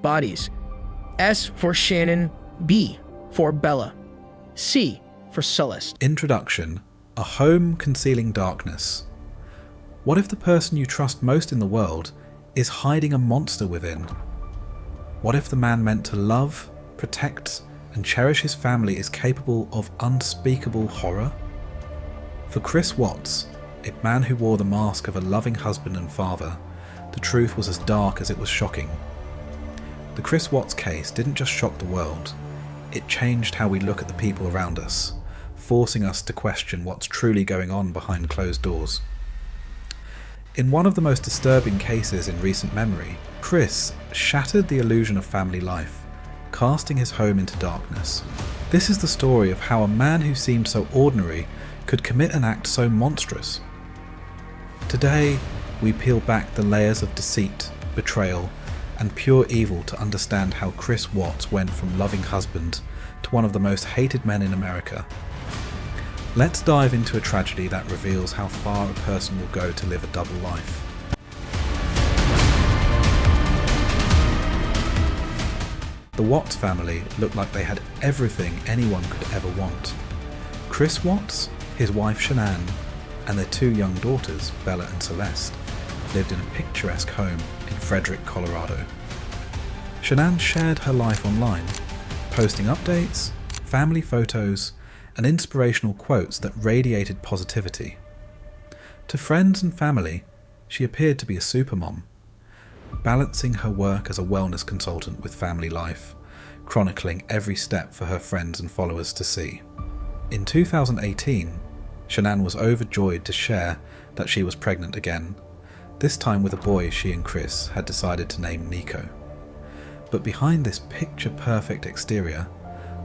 bodies. S for Shanann, B for Bella, C for Celeste. Introduction: a home concealing darkness. What if the person you trust most in the world is hiding a monster within? What if the man meant to love, protect, and cherish his family is capable of unspeakable horror? For Chris Watts, a man who wore the mask of a loving husband and father, the truth was as dark as it was shocking. The Chris Watts case didn't just shock the world, it changed how we look at the people around us, forcing us to question what's truly going on behind closed doors. In one of the most disturbing cases in recent memory, Chris shattered the illusion of family life, casting his home into darkness. This is the story of how a man who seemed so ordinary could commit an act so monstrous. Today, we peel back the layers of deceit, betrayal, and pure evil to understand how Chris Watts went from loving husband to one of the most hated men in America. Let's dive into a tragedy that reveals how far a person will go to live a double life. The Watts family looked like they had everything anyone could ever want. Chris Watts, his wife Shanann, and their two young daughters, Bella and Celeste, lived in a picturesque home in Frederick, Colorado. Shanann shared her life online, posting updates, family photos, and inspirational quotes that radiated positivity. To friends and family, she appeared to be a supermom, balancing her work as a wellness consultant with family life, chronicling every step for her friends and followers to see. In 2018, Shanann was overjoyed to share that she was pregnant again, this time with a boy she and Chris had decided to name Nico. But behind this picture-perfect exterior,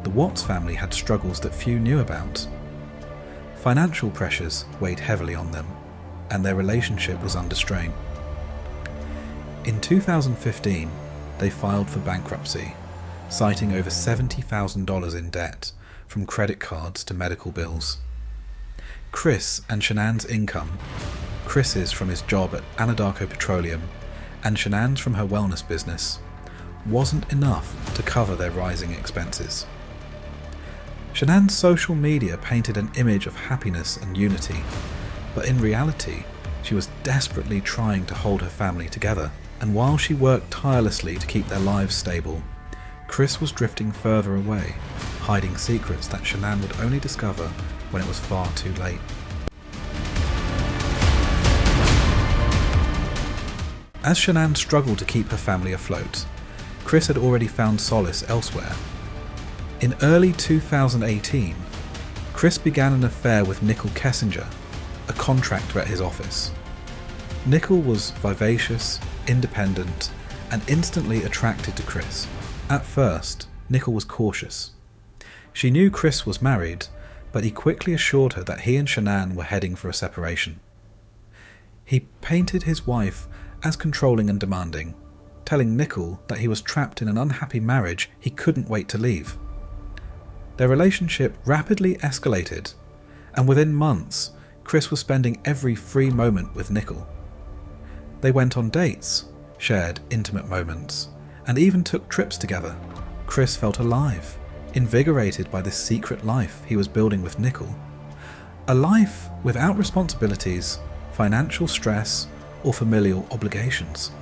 the Watts family had struggles that few knew about. Financial pressures weighed heavily on them, and their relationship was under strain. In 2015, they filed for bankruptcy, citing over $70,000 in debt, from credit cards to medical bills. Chris and Shanann's income, Chris's from his job at Anadarko Petroleum, and Shanann's from her wellness business, wasn't enough to cover their rising expenses. Shanann's social media painted an image of happiness and unity, but in reality, she was desperately trying to hold her family together. And while she worked tirelessly to keep their lives stable, Chris was drifting further away, hiding secrets that Shanann would only discover when it was far too late. As Shanann struggled to keep her family afloat, Chris had already found solace elsewhere. In early 2018, Chris began an affair with Nickel Kessinger, a contractor at his office. Nickel was vivacious, independent, and instantly attracted to Chris. At first, Nickel was cautious. She knew Chris was married, but he quickly assured her that he and Shanann were heading for a separation. He painted his wife as controlling and demanding, telling Nickel that he was trapped in an unhappy marriage he couldn't wait to leave. Their relationship rapidly escalated, and within months, Chris was spending every free moment with Nickel. They went on dates, shared intimate moments, and even took trips together. Chris felt alive, invigorated by this secret life he was building with Nickel. A life without responsibilities, financial stress, or familial obligations.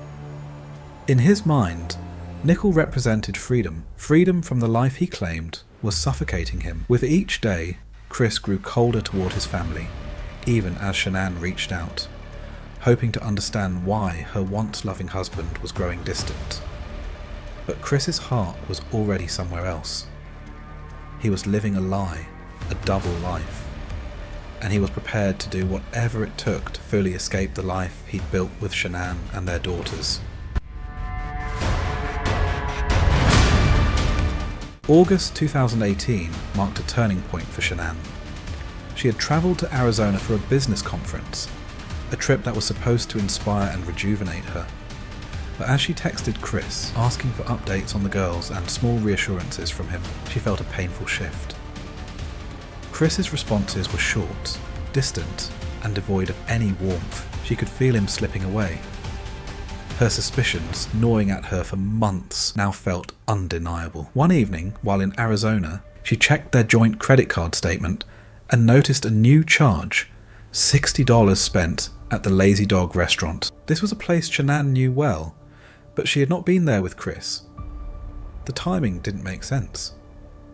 In his mind, Nickel represented freedom from the life he claimed was suffocating him. With each day, Chris grew colder toward his family, even as Shanann reached out, hoping to understand why her once loving husband was growing distant. But Chris's heart was already somewhere else. He was living a lie, a double life, and he was prepared to do whatever it took to fully escape the life he'd built with Shanann and their daughters. August 2018 marked a turning point for Shanann. She had travelled to Arizona for a business conference, a trip that was supposed to inspire and rejuvenate her. But as she texted Chris, asking for updates on the girls and small reassurances from him, she felt a painful shift. Chris's responses were short, distant, and devoid of any warmth. She could feel him slipping away. Her suspicions, gnawing at her for months, now felt undeniable. One evening, while in Arizona, she checked their joint credit card statement and noticed a new charge: $60 spent at the Lazy Dog restaurant. This was a place Shanann knew well, but she had not been there with Chris. The timing didn't make sense.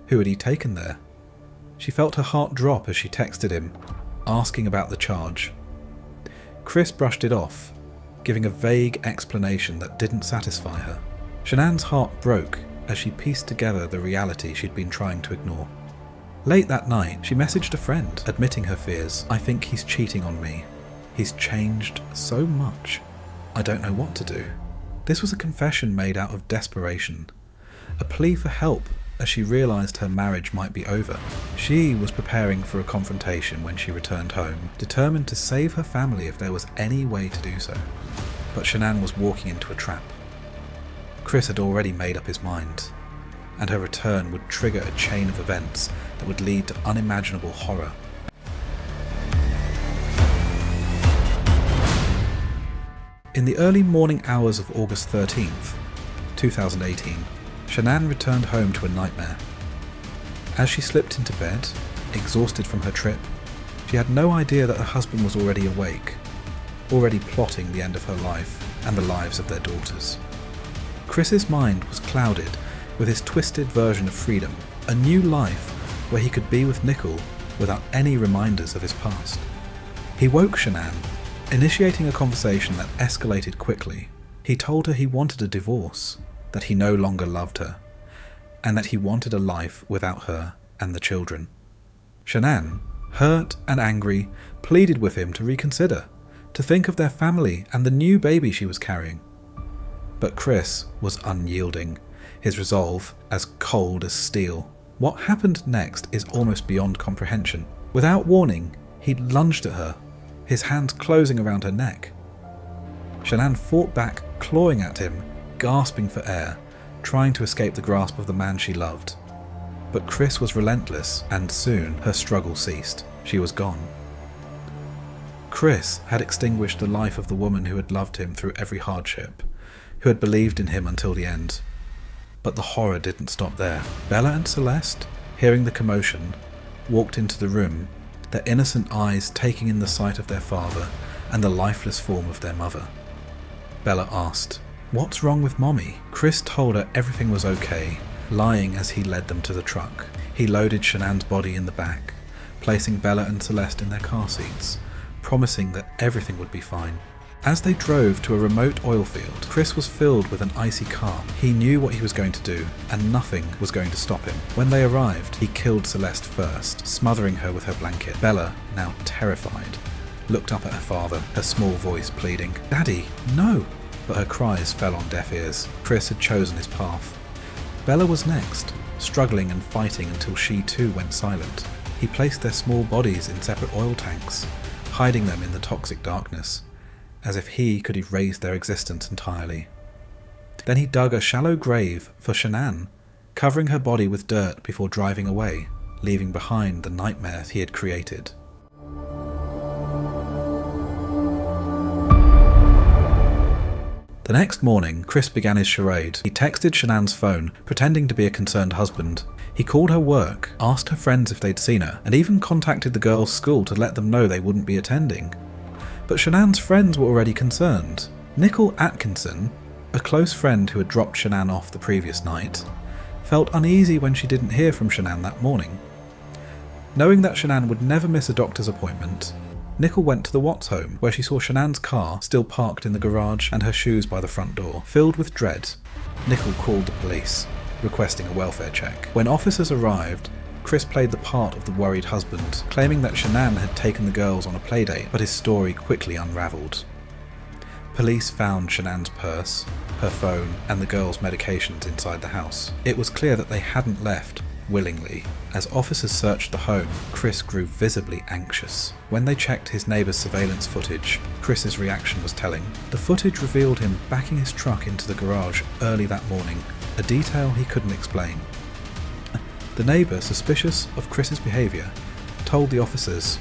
Who had he taken there? She felt her heart drop as she texted him, asking about the charge. Chris brushed it off, giving a vague explanation that didn't satisfy her. Shanann's heart broke as she pieced together the reality she'd been trying to ignore. Late that night, she messaged a friend, admitting her fears. "I think he's cheating on me. He's changed so much. I don't know what to do." This was a confession made out of desperation, a plea for help as she realised her marriage might be over. She was preparing for a confrontation when she returned home, determined to save her family if there was any way to do so. But Shanann was walking into a trap. Chris had already made up his mind, and her return would trigger a chain of events that would lead to unimaginable horror. In the early morning hours of August 13th, 2018, Shanann returned home to a nightmare. As she slipped into bed, exhausted from her trip, she had no idea that her husband was already awake, already plotting the end of her life and the lives of their daughters. Chris's mind was clouded with his twisted version of freedom, a new life where he could be with Nicole without any reminders of his past. He woke Shanann, initiating a conversation that escalated quickly. He told her he wanted a divorce, that he no longer loved her, and that he wanted a life without her and the children. Shanann, hurt and angry, pleaded with him to reconsider, to think of their family and the new baby she was carrying. But Chris was unyielding, his resolve as cold as steel. What happened next is almost beyond comprehension. Without warning, he lunged at her, his hands closing around her neck. Shanann fought back, clawing at him, gasping for air, trying to escape the grasp of the man she loved. But Chris was relentless, and soon her struggle ceased. She was gone. Chris had extinguished the life of the woman who had loved him through every hardship, who had believed in him until the end. But the horror didn't stop there. Bella and Celeste, hearing the commotion, walked into the room, their innocent eyes taking in the sight of their father and the lifeless form of their mother. Bella asked, "What's wrong with Mommy?" Chris told her everything was okay, lying as he led them to the truck. He loaded Shanann's body in the back, placing Bella and Celeste in their car seats, promising that everything would be fine. As they drove to a remote oil field, Chris was filled with an icy calm. He knew what he was going to do, and nothing was going to stop him. When they arrived, he killed Celeste first, smothering her with her blanket. Bella, now terrified, looked up at her father, her small voice pleading, "Daddy, no!" But her cries fell on deaf ears. Chris had chosen his path. Bella was next, struggling and fighting until she too went silent. He placed their small bodies in separate oil tanks, hiding them in the toxic darkness, as if he could erase their existence entirely. Then he dug a shallow grave for Shanann, covering her body with dirt before driving away, leaving behind the nightmare he had created. The next morning, Chris began his charade. He texted Shanann's phone, pretending to be a concerned husband. He called her work, asked her friends if they'd seen her, and even contacted the girls' school to let them know they wouldn't be attending. But Shanann's friends were already concerned. Nicole Atkinson, a close friend who had dropped Shanann off the previous night, felt uneasy when she didn't hear from Shanann that morning. Knowing that Shanann would never miss a doctor's appointment, Nicole went to the Watts home, where she saw Shanann's car still parked in the garage and her shoes by the front door. Filled with dread, Nicole called the police, requesting a welfare check. When officers arrived, Chris played the part of the worried husband, claiming that Shanann had taken the girls on a playdate, but his story quickly unravelled. Police found Shanann's purse, her phone, and the girls' medications inside the house. It was clear that they hadn't left willingly. As officers searched the home, Chris grew visibly anxious. When they checked his neighbour's surveillance footage, Chris's reaction was telling. The footage revealed him backing his truck into the garage early that morning, a detail he couldn't explain. The neighbour, suspicious of Chris's behaviour, told the officers,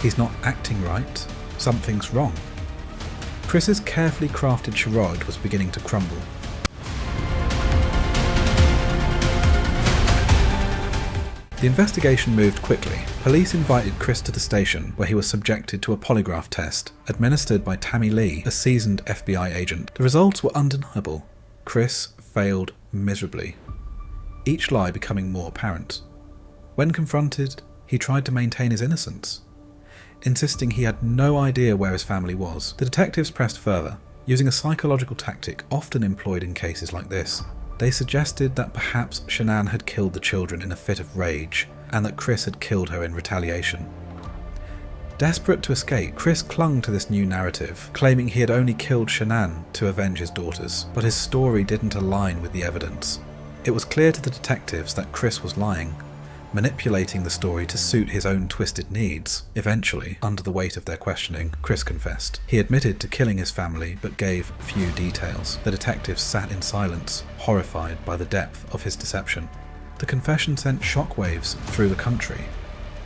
"He's not acting right, something's wrong." Chris's carefully crafted charade was beginning to crumble. The investigation moved quickly. Police invited Chris to the station, where he was subjected to a polygraph test, administered by Tammy Lee, a seasoned FBI agent. The results were undeniable. Chris failed miserably, each lie becoming more apparent. When confronted, he tried to maintain his innocence, insisting he had no idea where his family was. The detectives pressed further, using a psychological tactic often employed in cases like this. They suggested that perhaps Shanann had killed the children in a fit of rage, and that Chris had killed her in retaliation. Desperate to escape, Chris clung to this new narrative, claiming he had only killed Shanann to avenge his daughters, but his story didn't align with the evidence. It was clear to the detectives that Chris was lying, manipulating the story to suit his own twisted needs. Eventually, under the weight of their questioning, Chris confessed. He admitted to killing his family, but gave few details. The detectives sat in silence, horrified by the depth of his deception. The confession sent shockwaves through the country.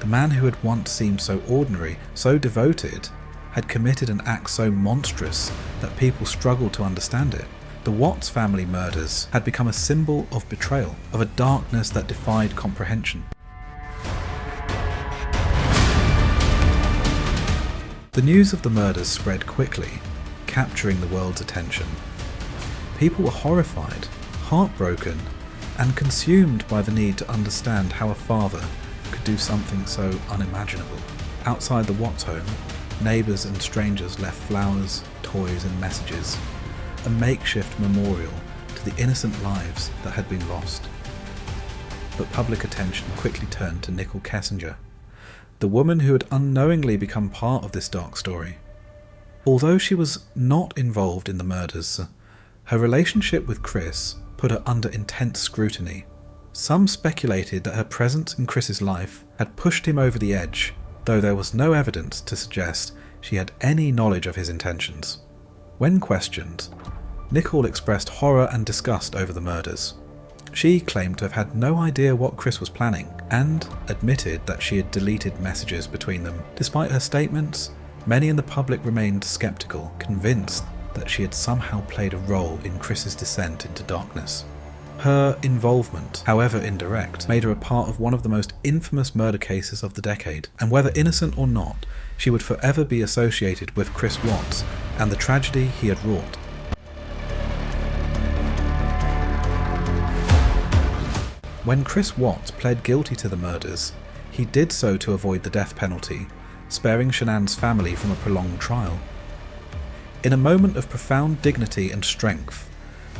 The man who had once seemed so ordinary, so devoted, had committed an act so monstrous that people struggled to understand it. The Watts family murders had become a symbol of betrayal, of a darkness that defied comprehension. The news of the murders spread quickly, capturing the world's attention. People were horrified, heartbroken, and consumed by the need to understand how a father could do something so unimaginable. Outside the Watts home, neighbours and strangers left flowers, toys and messages, a makeshift memorial to the innocent lives that had been lost. But public attention quickly turned to Nicole Kessinger, the woman who had unknowingly become part of this dark story. Although she was not involved in the murders, her relationship with Chris put her under intense scrutiny. Some speculated that her presence in Chris's life had pushed him over the edge, though there was no evidence to suggest she had any knowledge of his intentions. When questioned, Nicole expressed horror and disgust over the murders. She claimed to have had no idea what Chris was planning, and admitted that she had deleted messages between them. Despite her statements, many in the public remained skeptical, convinced that she had somehow played a role in Chris's descent into darkness. Her involvement, however indirect, made her a part of one of the most infamous murder cases of the decade, and whether innocent or not, she would forever be associated with Chris Watts and the tragedy he had wrought. When Chris Watts pled guilty to the murders, he did so to avoid the death penalty, sparing Shanann's family from a prolonged trial. In a moment of profound dignity and strength,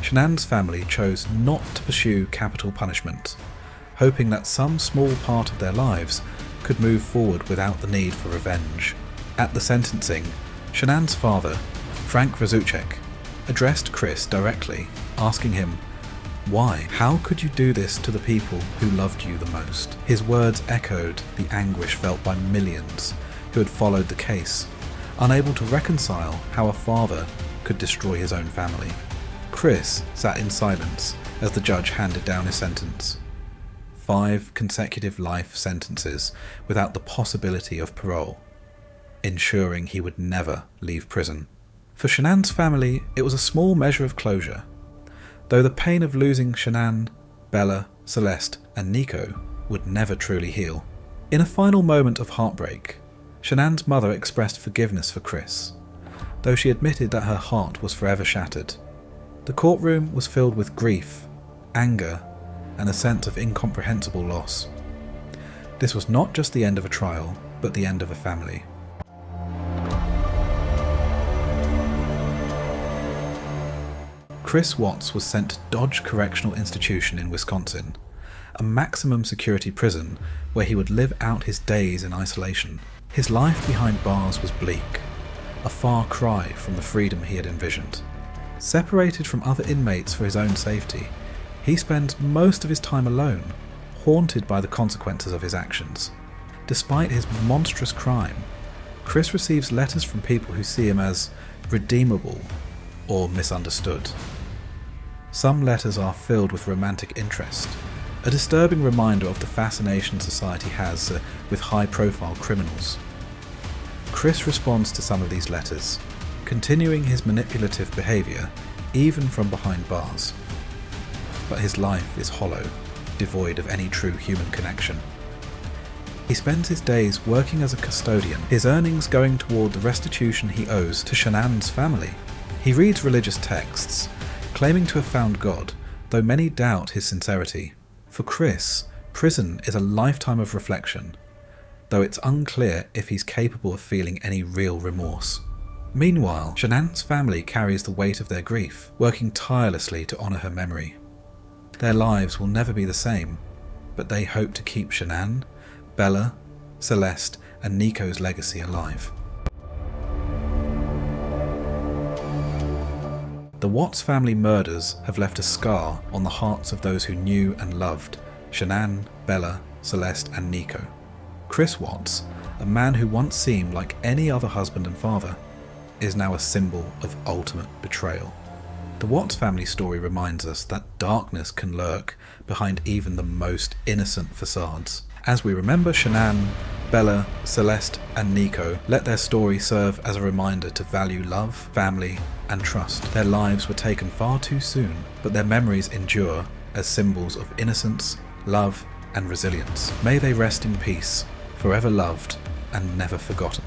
Shanann's family chose not to pursue capital punishment, hoping that some small part of their lives could move forward without the need for revenge. At the sentencing, Shanann's father, Frank Razuchek, addressed Chris directly, asking him, "Why? How could you do this to the people who loved you the most?" His words echoed the anguish felt by millions who had followed the case, unable to reconcile how a father could destroy his own family. Chris sat in silence as the judge handed down his sentence. 5 consecutive life sentences without the possibility of parole, ensuring he would never leave prison. For Shanann's family, it was a small measure of closure, though the pain of losing Shanann, Bella, Celeste, and Nico would never truly heal. In a final moment of heartbreak, Shanann's mother expressed forgiveness for Chris, though she admitted that her heart was forever shattered. The courtroom was filled with grief, anger, and a sense of incomprehensible loss. This was not just the end of a trial, but the end of a family. Chris Watts was sent to Dodge Correctional Institution in Wisconsin, a maximum security prison where he would live out his days in isolation. His life behind bars was bleak, a far cry from the freedom he had envisioned. Separated from other inmates for his own safety, he spends most of his time alone, haunted by the consequences of his actions. Despite his monstrous crime, Chris receives letters from people who see him as redeemable or misunderstood. Some letters are filled with romantic interest, a disturbing reminder of the fascination society has with high-profile criminals. Chris responds to some of these letters, continuing his manipulative behaviour even from behind bars. But his life is hollow, devoid of any true human connection. He spends his days working as a custodian, his earnings going toward the restitution he owes to Shanann's family. He reads religious texts, claiming to have found God, though many doubt his sincerity. For Chris, prison is a lifetime of reflection, though it's unclear if he's capable of feeling any real remorse. Meanwhile, Shanann's family carries the weight of their grief, working tirelessly to honour her memory. Their lives will never be the same, but they hope to keep Shanann, Bella, Celeste, and Nico's legacy alive. The Watts family murders have left a scar on the hearts of those who knew and loved Shanann, Bella, Celeste, and Nico. Chris Watts, a man who once seemed like any other husband and father, is now a symbol of ultimate betrayal. The Watts family story reminds us that darkness can lurk behind even the most innocent facades. As we remember Shanann, Bella, Celeste, and Nico, let their story serve as a reminder to value love, family, and trust. Their lives were taken far too soon, but their memories endure as symbols of innocence, love, and resilience. May they rest in peace, forever loved and never forgotten.